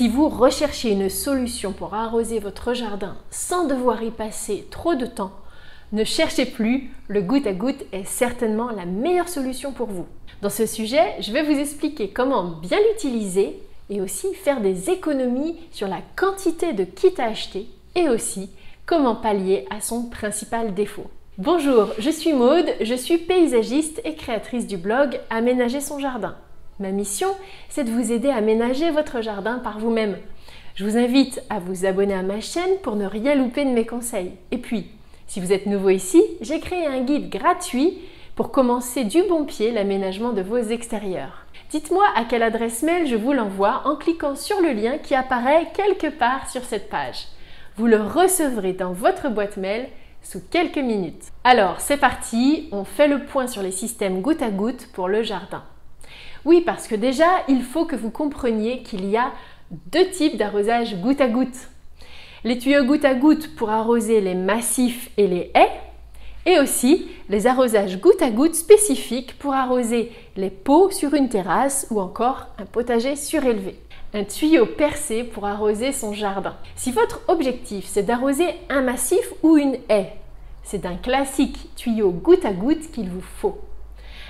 Si vous recherchez une solution pour arroser votre jardin sans devoir y passer trop de temps, ne cherchez plus, le goutte à goutte est certainement la meilleure solution pour vous. Dans ce sujet, je vais vous expliquer comment bien l'utiliser et aussi faire des économies sur la quantité de kit à acheter et aussi comment pallier à son principal défaut. Bonjour, je suis Maude, je suis paysagiste et créatrice du blog Aménager son jardin. Ma mission, c'est de vous aider à aménager votre jardin par vous-même. Je vous invite à vous abonner à ma chaîne pour ne rien louper de mes conseils. Et puis, si vous êtes nouveau ici, j'ai créé un guide gratuit pour commencer du bon pied l'aménagement de vos extérieurs. Dites-moi à quelle adresse mail je vous l'envoie en cliquant sur le lien qui apparaît quelque part sur cette page. Vous le recevrez dans votre boîte mail sous quelques minutes. Alors, c'est parti, on fait le point sur les systèmes goutte à goutte pour le jardin. Oui, parce que déjà, il faut que vous compreniez qu'il y a deux types d'arrosage goutte à goutte. Les tuyaux goutte à goutte pour arroser les massifs et les haies, et aussi les arrosages goutte à goutte spécifiques pour arroser les pots sur une terrasse ou encore un potager surélevé. Un tuyau percé pour arroser son jardin. Si votre objectif c'est d'arroser un massif ou une haie, c'est d'un classique tuyau goutte à goutte qu'il vous faut.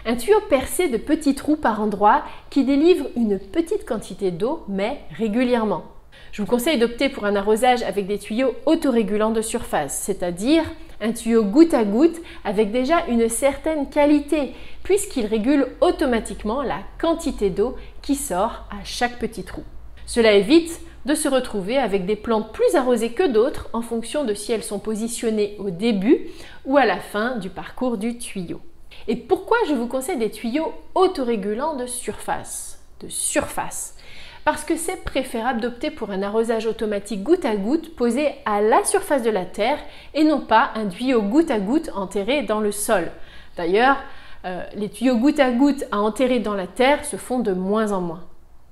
Un tuyau percé de petits trous par endroit qui délivre une petite quantité d'eau mais régulièrement. Je vous conseille d'opter pour un arrosage avec des tuyaux autorégulants de surface, c'est-à-dire un tuyau goutte à goutte avec déjà une certaine qualité puisqu'il régule automatiquement la quantité d'eau qui sort à chaque petit trou. Cela évite de se retrouver avec des plantes plus arrosées que d'autres en fonction de si elles sont positionnées au début ou à la fin du parcours du tuyau. Et pourquoi je vous conseille des tuyaux autorégulants de surface? Parce que c'est préférable d'opter pour un arrosage automatique goutte à goutte posé à la surface de la terre et non pas un tuyau goutte à goutte enterré dans le sol. D'ailleurs, les tuyaux goutte à goutte à enterrer dans la terre se font de moins en moins.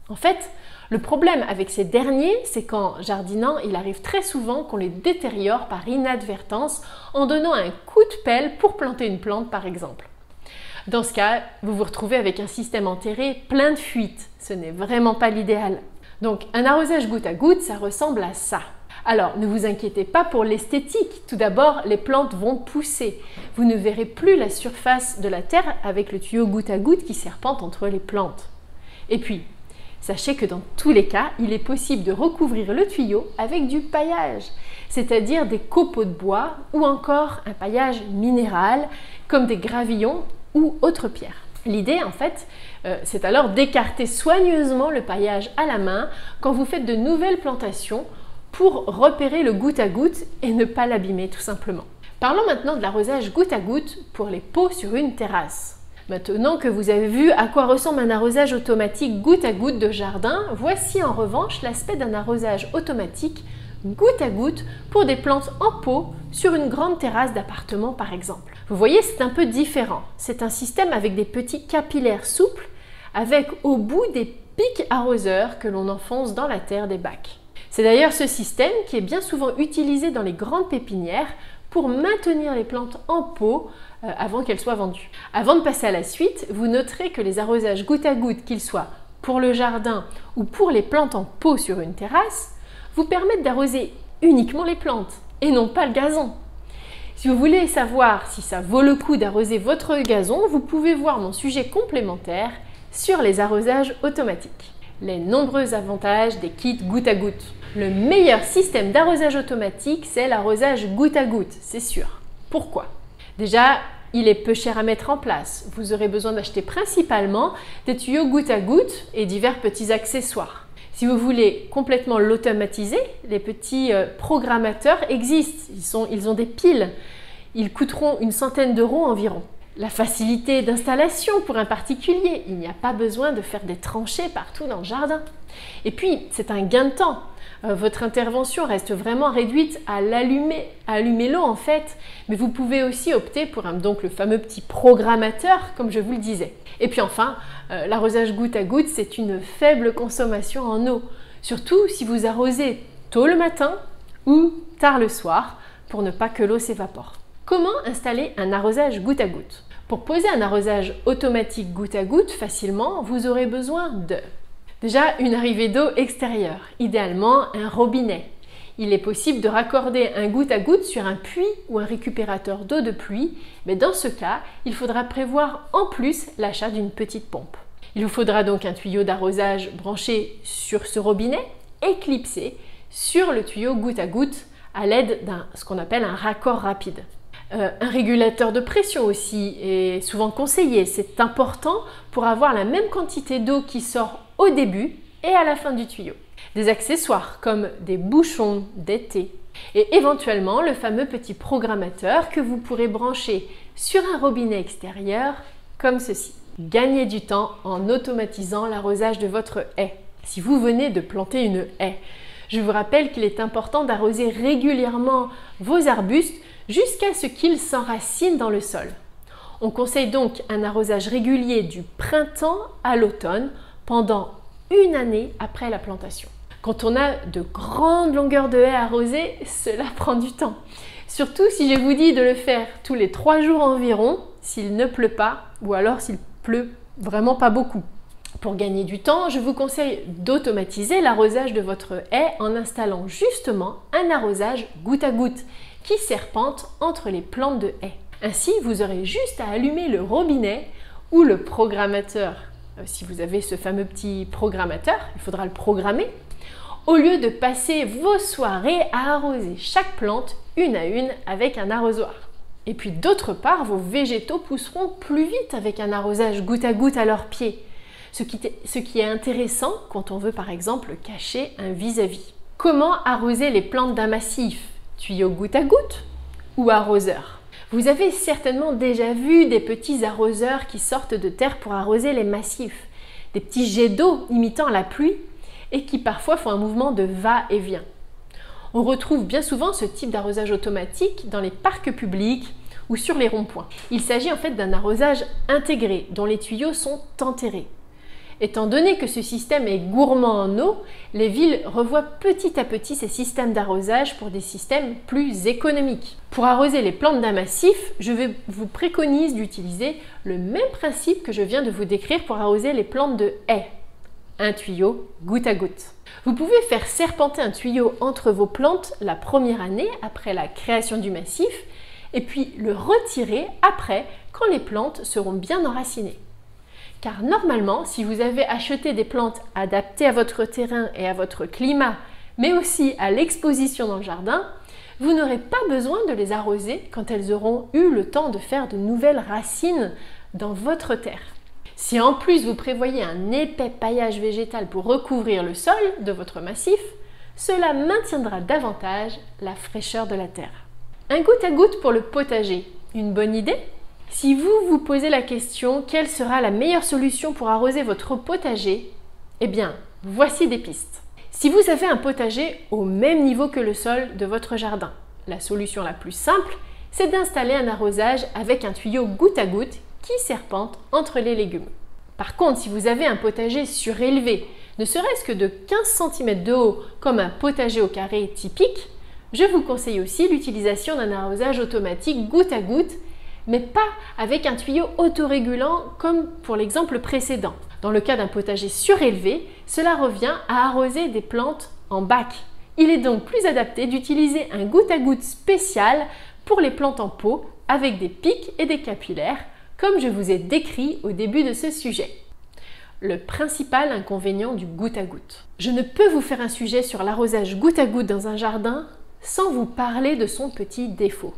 En fait, le problème avec ces derniers, c'est qu'en jardinant, il arrive très souvent qu'on les détériore par inadvertance en donnant un coup de pelle pour planter une plante par exemple. Dans ce cas, vous vous retrouvez avec un système enterré plein de fuites. Ce n'est vraiment pas l'idéal. Donc un arrosage goutte à goutte, ça ressemble à ça. Alors ne vous inquiétez pas pour l'esthétique. Tout d'abord, les plantes vont pousser. Vous ne verrez plus la surface de la terre avec le tuyau goutte à goutte qui serpente entre les plantes. Et puis, sachez que dans tous les cas, il est possible de recouvrir le tuyau avec du paillage, c'est-à-dire des copeaux de bois ou encore un paillage minéral comme des gravillons ou autres pierres. L'idée en fait, c'est alors d'écarter soigneusement le paillage à la main quand vous faites de nouvelles plantations pour repérer le goutte à goutte et ne pas l'abîmer tout simplement. Parlons maintenant de l'arrosage goutte à goutte pour les pots sur une terrasse. Maintenant que vous avez vu à quoi ressemble un arrosage automatique goutte à goutte de jardin, voici en revanche l'aspect d'un arrosage automatique goutte à goutte pour des plantes en pot sur une grande terrasse d'appartement par exemple. Vous voyez, c'est un peu différent. C'est un système avec des petits capillaires souples avec au bout des pics arroseurs que l'on enfonce dans la terre des bacs. C'est d'ailleurs ce système qui est bien souvent utilisé dans les grandes pépinières pour maintenir les plantes en pot avant qu'elles soient vendues. Avant de passer à la suite, vous noterez que les arrosages goutte à goutte, qu'ils soient pour le jardin ou pour les plantes en pot sur une terrasse, vous permettent d'arroser uniquement les plantes et non pas le gazon. Si vous voulez savoir si ça vaut le coup d'arroser votre gazon, vous pouvez voir mon sujet complémentaire sur les arrosages automatiques. Les nombreux avantages des kits goutte à goutte. Le meilleur système d'arrosage automatique, c'est l'arrosage goutte à goutte, c'est sûr. Pourquoi? Déjà, il est peu cher à mettre en place. Vous aurez besoin d'acheter principalement des tuyaux goutte à goutte et divers petits accessoires. Si vous voulez complètement l'automatiser, les petits programmateurs existent. Ils ont des piles. Ils coûteront une centaine d'euros environ. La facilité d'installation pour un particulier. Il n'y a pas besoin de faire des tranchées partout dans le jardin. Et puis, c'est un gain de temps. Votre intervention reste vraiment réduite à allumer l'eau en fait, mais vous pouvez aussi opter pour donc le fameux petit programmateur, comme je vous le disais. Et puis enfin, l'arrosage goutte à goutte, c'est une faible consommation en eau, surtout si vous arrosez tôt le matin ou tard le soir, pour ne pas que l'eau s'évapore. Comment installer un arrosage goutte à goutte? Pour poser un arrosage automatique goutte à goutte facilement, vous aurez besoin de Déjà, une arrivée d'eau extérieure, idéalement un robinet. Il est possible de raccorder un goutte à goutte sur un puits ou un récupérateur d'eau de pluie, mais dans ce cas, il faudra prévoir en plus l'achat d'une petite pompe. Il vous faudra donc un tuyau d'arrosage branché sur ce robinet et clipsé sur le tuyau goutte à goutte à l'aide ce qu'on appelle un raccord rapide. Un régulateur de pression aussi est souvent conseillé. C'est important pour avoir la même quantité d'eau qui sort au début et à la fin du tuyau. Des accessoires comme des bouchons d'été et éventuellement le fameux petit programmateur que vous pourrez brancher sur un robinet extérieur comme ceci. Gagnez du temps en automatisant l'arrosage de votre haie. Si vous venez de planter une haie, je vous rappelle qu'il est important d'arroser régulièrement vos arbustes jusqu'à ce qu'ils s'enracinent dans le sol. On conseille donc un arrosage régulier du printemps à l'automne pendant une année après la plantation. Quand on a de grandes longueurs de haies arrosées, cela prend du temps. Surtout si je vous dis de le faire tous les 3 jours environ, s'il ne pleut pas ou alors s'il pleut vraiment pas beaucoup. Pour gagner du temps, je vous conseille d'automatiser l'arrosage de votre haie en installant justement un arrosage goutte à goutte qui serpente entre les plantes de haie. Ainsi, vous aurez juste à allumer le robinet ou le programmateur. Si vous avez ce fameux petit programmateur, il faudra le programmer, au lieu de passer vos soirées à arroser chaque plante une à une avec un arrosoir. Et puis d'autre part, vos végétaux pousseront plus vite avec un arrosage goutte à goutte à leurs pieds, ce qui est intéressant quand on veut par exemple cacher un vis-à-vis. Comment arroser les plantes d'un massif? Tuyau goutte à goutte ou arroseur? Vous avez certainement déjà vu des petits arroseurs qui sortent de terre pour arroser les massifs, des petits jets d'eau imitant la pluie et qui parfois font un mouvement de va-et-vient. On retrouve bien souvent ce type d'arrosage automatique dans les parcs publics ou sur les ronds-points. Il s'agit en fait d'un arrosage intégré dont les tuyaux sont enterrés. Étant donné que ce système est gourmand en eau, les villes revoient petit à petit ces systèmes d'arrosage pour des systèmes plus économiques. Pour arroser les plantes d'un massif, je vous préconise d'utiliser le même principe que je viens de vous décrire pour arroser les plantes de haies. Un tuyau goutte à goutte. Vous pouvez faire serpenter un tuyau entre vos plantes la première année après la création du massif et puis le retirer après quand les plantes seront bien enracinées. Car normalement, si vous avez acheté des plantes adaptées à votre terrain et à votre climat, mais aussi à l'exposition dans le jardin, vous n'aurez pas besoin de les arroser quand elles auront eu le temps de faire de nouvelles racines dans votre terre. Si en plus vous prévoyez un épais paillage végétal pour recouvrir le sol de votre massif, cela maintiendra davantage la fraîcheur de la terre. Un goutte à goutte pour le potager, une bonne idée? Si vous vous posez la question quelle sera la meilleure solution pour arroser votre potager, eh bien, voici des pistes. Si vous avez un potager au même niveau que le sol de votre jardin, la solution la plus simple, c'est d'installer un arrosage avec un tuyau goutte à goutte qui serpente entre les légumes. Par contre, si vous avez un potager surélevé, ne serait-ce que de 15 cm de haut comme un potager au carré typique, je vous conseille aussi l'utilisation d'un arrosage automatique goutte à goutte, mais pas avec un tuyau autorégulant comme pour l'exemple précédent. Dans le cas d'un potager surélevé, cela revient à arroser des plantes en bac. Il est donc plus adapté d'utiliser un goutte à goutte spécial pour les plantes en pot avec des pics et des capillaires, comme je vous ai décrit au début de ce sujet. Le principal inconvénient du goutte à goutte. Je ne peux vous faire un sujet sur l'arrosage goutte à goutte dans un jardin sans vous parler de son petit défaut.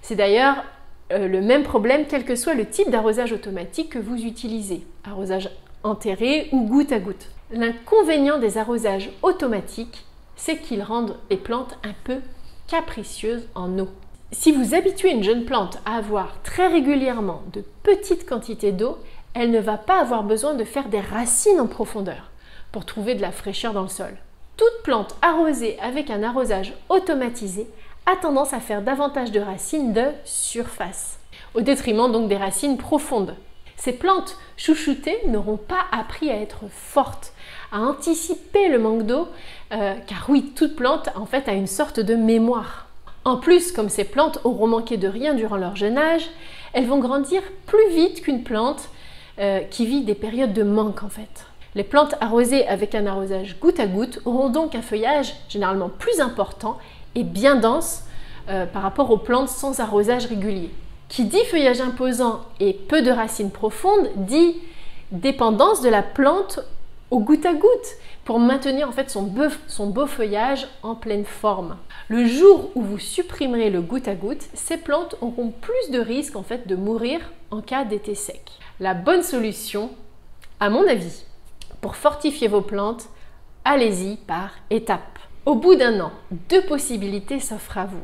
C'est d'ailleurs le même problème quel que soit le type d'arrosage automatique que vous utilisez, arrosage enterré ou goutte à goutte. L'inconvénient des arrosages automatiques, c'est qu'ils rendent les plantes un peu capricieuses en eau. Si vous habituez une jeune plante à avoir très régulièrement de petites quantités d'eau, elle ne va pas avoir besoin de faire des racines en profondeur pour trouver de la fraîcheur dans le sol. Toute plante arrosée avec un arrosage automatisé a tendance à faire davantage de racines de surface, au détriment donc des racines profondes. Ces plantes chouchoutées n'auront pas appris à être fortes, à anticiper le manque d'eau, car oui, toute plante en fait a une sorte de mémoire. En plus, comme ces plantes auront manqué de rien durant leur jeune âge, elles vont grandir plus vite qu'une plante qui vit des périodes de manque en fait. Les plantes arrosées avec un arrosage goutte à goutte auront donc un feuillage généralement plus important et bien dense par rapport aux plantes sans arrosage régulier. Qui dit feuillage imposant et peu de racines profondes dit dépendance de la plante au goutte à goutte pour maintenir en fait son beau feuillage en pleine forme. Le jour où vous supprimerez le goutte à goutte, ces plantes auront plus de risques en fait de mourir en cas d'été sec. La bonne solution, à mon avis, pour fortifier vos plantes, allez-y par étapes. Au bout d'un an, 2 possibilités s'offrent à vous.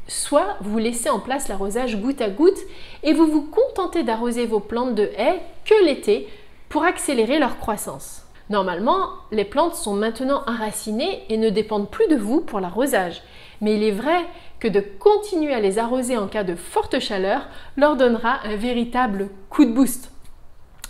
Soit vous laissez en place l'arrosage goutte à goutte et vous vous contentez d'arroser vos plantes de haies que l'été pour accélérer leur croissance. Normalement, les plantes sont maintenant enracinées et ne dépendent plus de vous pour l'arrosage. Mais il est vrai que de continuer à les arroser en cas de forte chaleur leur donnera un véritable coup de boost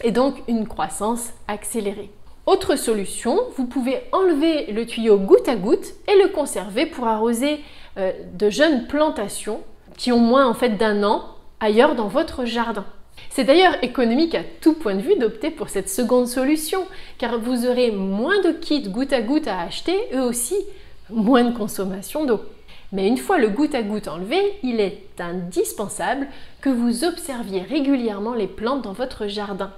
et donc une croissance accélérée. Autre solution, vous pouvez enlever le tuyau goutte à goutte et le conserver pour arroser de jeunes plantations qui ont moins en fait d'1 an ailleurs dans votre jardin. C'est d'ailleurs économique à tout point de vue d'opter pour cette seconde solution car vous aurez moins de kits goutte à goutte à acheter et aussi moins de consommation d'eau. Mais une fois le goutte à goutte enlevé, il est indispensable que vous observiez régulièrement les plantes dans votre jardin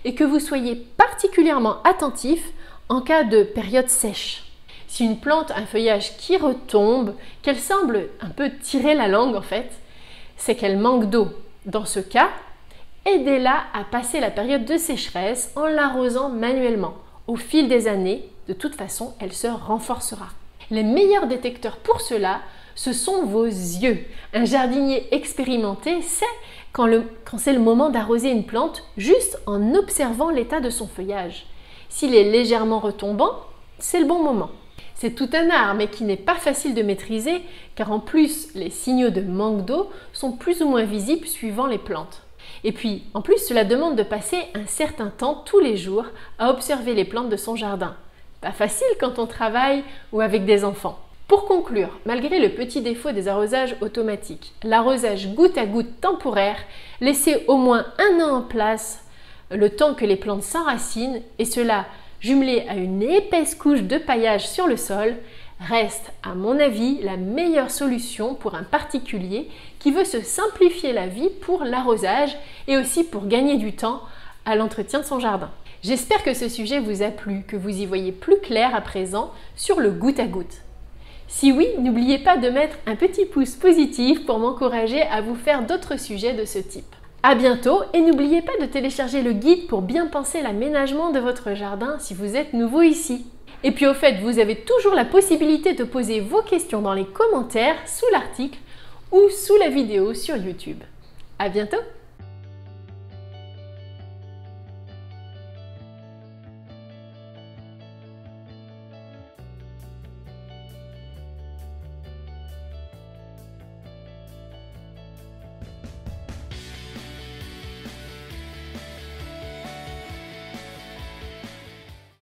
et que vous soyez particulièrement attentif en cas de période sèche. Si une plante a un feuillage qui retombe, qu'elle semble un peu tirer la langue en fait, c'est qu'elle manque d'eau. Dans ce cas, aidez-la à passer la période de sécheresse en l'arrosant manuellement. Au fil des années, de toute façon, elle se renforcera. Les meilleurs détecteurs pour cela, ce sont vos yeux. Un jardinier expérimenté sait quand c'est le moment d'arroser une plante juste en observant l'état de son feuillage. S'il est légèrement retombant, c'est le bon moment. C'est tout un art, mais qui n'est pas facile de maîtriser, car en plus, les signaux de manque d'eau sont plus ou moins visibles suivant les plantes. Et puis, en plus, cela demande de passer un certain temps tous les jours à observer les plantes de son jardin. Pas facile quand on travaille ou avec des enfants. Pour conclure, malgré le petit défaut des arrosages automatiques, l'arrosage goutte à goutte temporaire, laissez au moins 1 an en place le temps que les plantes s'enracinent et cela jumelé à une épaisse couche de paillage sur le sol, reste à mon avis la meilleure solution pour un particulier qui veut se simplifier la vie pour l'arrosage et aussi pour gagner du temps à l'entretien de son jardin. J'espère que ce sujet vous a plu, que vous y voyez plus clair à présent sur le goutte à goutte. Si oui, n'oubliez pas de mettre un petit pouce positif pour m'encourager à vous faire d'autres sujets de ce type. À bientôt et n'oubliez pas de télécharger le guide pour bien penser l'aménagement de votre jardin si vous êtes nouveau ici. Et puis au fait, vous avez toujours la possibilité de poser vos questions dans les commentaires sous l'article ou sous la vidéo sur YouTube. À bientôt!